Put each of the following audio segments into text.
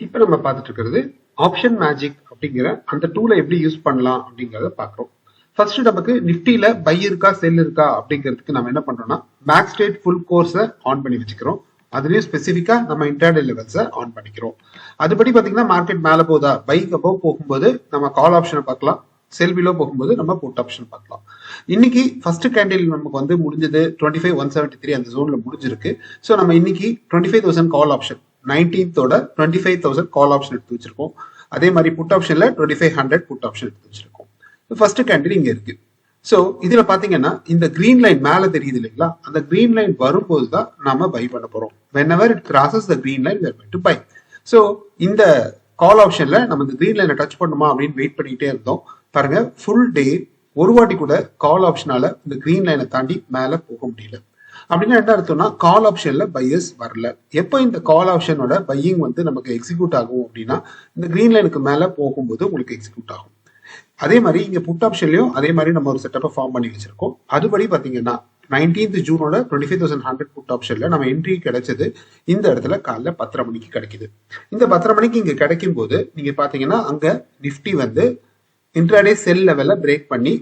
இப்போ நம்ம பார்த்துட்டு இருக்கிறது ஆப்ஷன் மேஜிக் அப்படிங்கிற அந்த டூலை எப்படி யூஸ் பண்ணலாம் அப்படிங்கிறத பார்க்குறோம். ஃபர்ஸ்ட் நமக்கு நிஃப்டியில பை இருக்கா செல் இருக்கா அப்படிங்கிறதுக்கு நம்ம என்ன பண்றோம்னா மேக்ஸ் ட்ரேட் ஃபுல் கோர்ஸை ஆன் பண்ணி வச்சுக்கிறோம். அதுலயும் ஸ்பெசிஃபிக்கா நம்ம இன்டர்டே லெவல்ஸை ஆன் பண்ணிக்கிறோம். அதுபடி பாத்தீங்கன்னா மார்க்கெட் மேல போதா பைக் அப்போ போகும்போது நம்ம கால் ஆப்ஷனை பார்க்கலாம், செல் பிலோ போகும்போது நம்ம புட் ஆப்ஷன் பார்க்கலாம். இன்னைக்கு ஃபர்ஸ்ட் கேண்டில் நமக்கு வந்து முடிஞ்சது 25,173 அந்த ஜோன்ல முடிஞ்சிருக்கு. ஸோ நம்ம இன்னைக்கு 25,000 call option 19th 25,000 call option எடுத்து வச்சிருக்கோம். அதே மாதிரி புட் ஆப்ஷன்ல 2500 புட் ஆப்ஷன் எடுத்து வச்சிருக்கோம். ஃபர்ஸ்ட் கேண்டில் இங்க இருக்கு. ஸோ இதுல பாத்தீங்கன்னா இந்த கிரீன் லைன் மேல தெரியுது இல்லைங்களா, அந்த கிரீன் லைன் வரும்போது தான் நாம பை பண்ண போறோம். whenever it crosses the green line we are going to buy. So இந்த கால் ஆப்ஷன்ல நம்ம இந்த கிரீன் லைனை டச் பண்ணுமா அப்படின்னு வெயிட் பண்ணிட்டே இருந்தோம். பாருங்க ஃபுல் டே ஒரு வாட்டி கூட கால் ஆப்ஷனால இந்த கிரீன் லைனை தாண்டி மேல போக முடியல. அப்படின்னா என்ன அர்த்தம்னா கால் ஆப்ஷன்ல பையர்ஸ் வரல. எப்போ இந்த கால் ஆப்ஷனோட பையிங் வந்து நமக்கு எக்ஸிக்யூட் ஆகும் அப்படின்னா இந்த கிரீன் லைனுக்கு மேல போகும்போது உங்களுக்கு எக்ஸிக்யூட் ஆகும். அதே மாதிரி இங்க புட் ஆப்ஷன்லயும் அதே மாதிரி நம்ம ஒரு செட்டப்பை ஃபார்ம் பண்ணி வச்சிருக்கோம். அதுபடி பாத்தீங்கன்னா 19th ஜூனோட 25,100 புட் ஆப்ஷன்ல நம்ம என்ட்ரி கிடைச்சது இந்த இடத்துல காலைல 10:30 மணிக்கு கிடைக்குது. இந்த 10:30 மணிக்கு இங்க கிடைக்கும் போது நீங்க பாத்தீங்கன்னா அங்க நிஃப்டி வந்து இன்ட்ராடே செல் லெவல்ல பிரேக் பண்ணி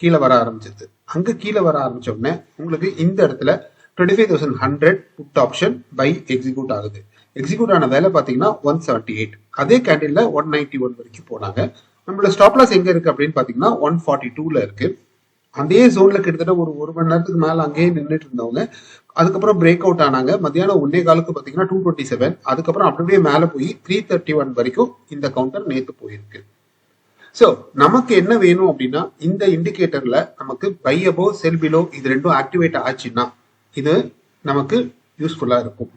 கீழே வர ஆரம்பிச்சது. அங்க கீழே வர ஆரம்பிச்ச உடனே உங்களுக்கு இந்த இடத்துல 25,100 புட் ஆப்ஷன் பை எக்ஸிக்யூட் ஆகுது. எக்ஸிக்யூட் ஆன வேலை பாத்தீங்கன்னா 178. அதே கேண்டில்ல 191 வரைக்கும் போனாங்க. நம்மளோட ஸ்டாப் லாஸ் எங்க இருக்கு அப்படின்னு பாத்தீங்கன்னா 142ல இருக்கு. அதே ஜோன்ல கிட்டத்தட்ட ஒரு மணி நேரத்துக்கு மேல அங்கேயே நின்றுட்டு இருந்தவங்க அதுக்கப்புறம் பிரேக் அவுட் ஆனாங்க. மத்தியானம் 1:15 பாத்தீங்கன்னா 227. அதுக்கப்புறம் அப்படியே மேல போய் 331 வரைக்கும் இந்த கவுண்டர் நேத்து போயிருக்கு. சோ நமக்கு என்ன வேணும் அப்படின்னா இந்த இண்டிகேட்டர்ல நமக்கு பை அபோவ் செல் பிலோ இது ரெண்டும் ஆக்டிவேட் ஆச்சுன்னா இது நமக்கு யூஸ்ஃபுல்லா இருக்கும்.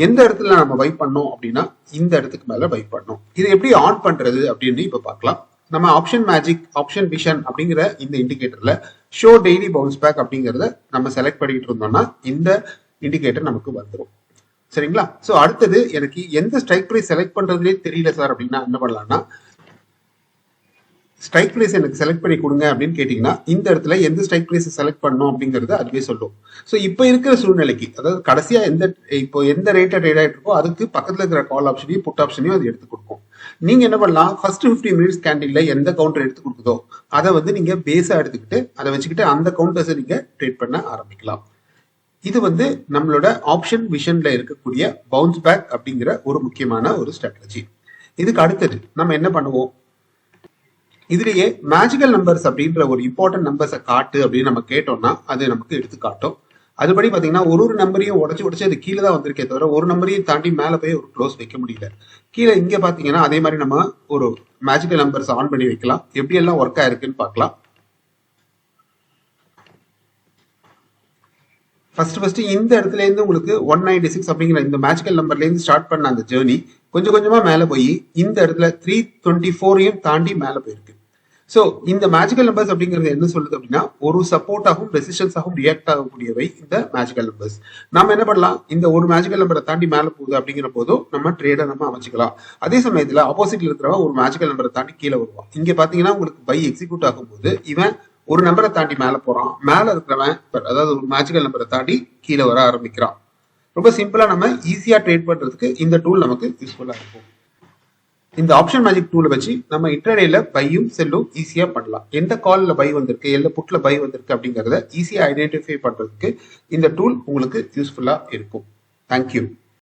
எந்த இடத்துல நம்ம பை பண்ணோம் அப்படின்னா இந்த இடத்துக்கு மேல பை பண்ணோம். இது எப்படி ஆன் பண்றது அப்படின்னு இப்ப பார்க்கலாம். நம்ம ஆப்ஷன் மேஜிக் ஆப்ஷன் விஷன் அப்படிங்கிற இந்த இண்டிகேட்டர்ல ஷோ டெய்லி பவுன்ஸ் பேக் அப்படிங்கறத நம்ம செலக்ட் பண்ணிட்டு இருந்தோம்னா இந்த இண்டிகேட்டர் நமக்கு வந்துடும். சரிங்களா? சோ அடுத்தது எனக்கு எந்த ஸ்ட்ரைக் பிரைஸ் செலக்ட் பண்றதுலேயே தெரியல சார் அப்படின்னா என்ன பண்ணலாம்னா ஸ்ட்ரைக் பிரைஸ் எனக்கு செலக்ட் பண்ணி கொடுங்க அப்படின்னு கேட்டீங்கன்னா இந்த இடத்துல எந்த ஸ்ட்ரைக் பிரைஸ் செலக்ட் பண்ணணும் அப்படிங்கறது அதுவே சொல்லும். ஸோ இப்போ இருக்கிற சூழ்நிலைக்கு அதாவது கடைசியா எந்த ரேட்டை ட்ரேட் ஆயிட்டு இருக்கோ அதுக்கு பக்கத்துல இருக்கிற கால் ஆப்ஷனையும் புட் ஆப்ஷனையும் அது எடுத்து கொடுக்கும். நீங்க என்ன பண்ணலாம், ஃபர்ஸ்ட் 50 மினிட்ஸ் கேண்டில்ல எந்த கவுண்டர் எடுத்து கொடுக்குதோ அதை வந்து நீங்க பேஸா எடுத்துக்கிட்டு அதை வச்சுக்கிட்டு அந்த கவுண்டர்ஸை நீங்க ட்ரேட் பண்ண ஆரம்பிக்கலாம். இது வந்து நம்மளோட ஆப்ஷன் விஷன்ல இருக்கக்கூடிய பவுன்ஸ் பேக் அப்படிங்கிற ஒரு முக்கியமான ஒரு ஸ்ட்ராட்டஜி. இதுக்கு அடுத்தது நம்ம என்ன பண்ணுவோம், இதுலயே மேஜிக்கல் நம்பர்ஸ் அப்படின்ற ஒரு இம்பார்ட்டன்ட் நம்பர்ஸை காட்டு அப்படின்னு நம்ம கேட்டோம்னா அது நமக்கு எடுத்து காட்டும். அதுபடி பாத்தீங்கன்னா ஒரு நம்பரையும் உடச்சு அது கீழே தான் வந்திருக்கே தவிர ஒரு நம்பரையும் தாண்டி மேல போய் ஒரு க்ளோஸ் வைக்க முடியல. கீழே இங்க பாத்தீங்கன்னா அதே மாதிரி நம்ம ஒரு மேஜிக்கல் நம்பர்ஸ் ஆன் பண்ணி வைக்கலாம். எப்படி எல்லாம் ஒர்க் ஆயிருக்குன்னு பார்க்கலாம். ஃபர்ஸ்ட் இந்த இடத்துல இருந்து உங்களுக்கு 196 அப்படிங்கிற இந்த மேஜிக்கல் நம்பர்ல இருந்து ஸ்டார்ட் பண்ண அந்த ஜேர்னி கொஞ்சம் கொஞ்சமா மேல போய் இந்த இடத்துல 324 தாண்டி மேல போயிருக்கு. சோ இந்த மேஜிக்கல் நம்பர்ஸ் அப்படிங்கிறது என்ன சொல்லுது அப்படின்னா ஒரு சப்போர்ட் ஆகும் ரெசிஸ்டன்ஸ் ஆகும் ரியாக்ட் ஆகக்கூடியவை இந்த மேஜிக்கல் நம்பர்ஸ். நாம என்ன பண்ணலாம், இந்த ஒரு மேஜிக்கல் நம்பரை தாண்டி மேல போகுது அப்படிங்கிற போதும் நம்ம ட்ரேடை நம்ம அமைச்சுக்கலாம். அதே சமயத்துல ஆப்போசிட்ல இருக்கிறவன் ஒரு மேஜிக்கல் நம்பரை தாண்டி கீழே வருவான். இங்க பாத்தீங்கன்னா உங்களுக்கு பை எக்ஸிக்யூட் ஆகும் போது இவன் ஒரு நம்பரை தாண்டி மேல போறான், மேல இருக்கிறவன் அதாவது ஒரு மேஜிக்கல் நம்பரை தாண்டி கீழே வர ஆரம்பிக்கிறான். ரொம்ப சிம்பிளா நம்ம ஈஸியா ட்ரேட் பண்றதுக்கு இந்த டூல் நமக்கு யூஸ்ஃபுல்லா இருக்கும். இந்த ஆப்ஷன் மேஜிக் டூலை வச்சு நம்ம இன்டர்டேல பையும் செல்லும் ஈஸியா பண்ணலாம். எந்த கால்ல பை வந்திருக்கு எந்த புட்ல பை வந்திருக்கு அப்படிங்கறத ஈஸியா ஐடென்டிஃபை பண்றதுக்கு இந்த டூல் உங்களுக்கு யூஸ்ஃபுல்லா இருக்கும். தேங்க்யூ.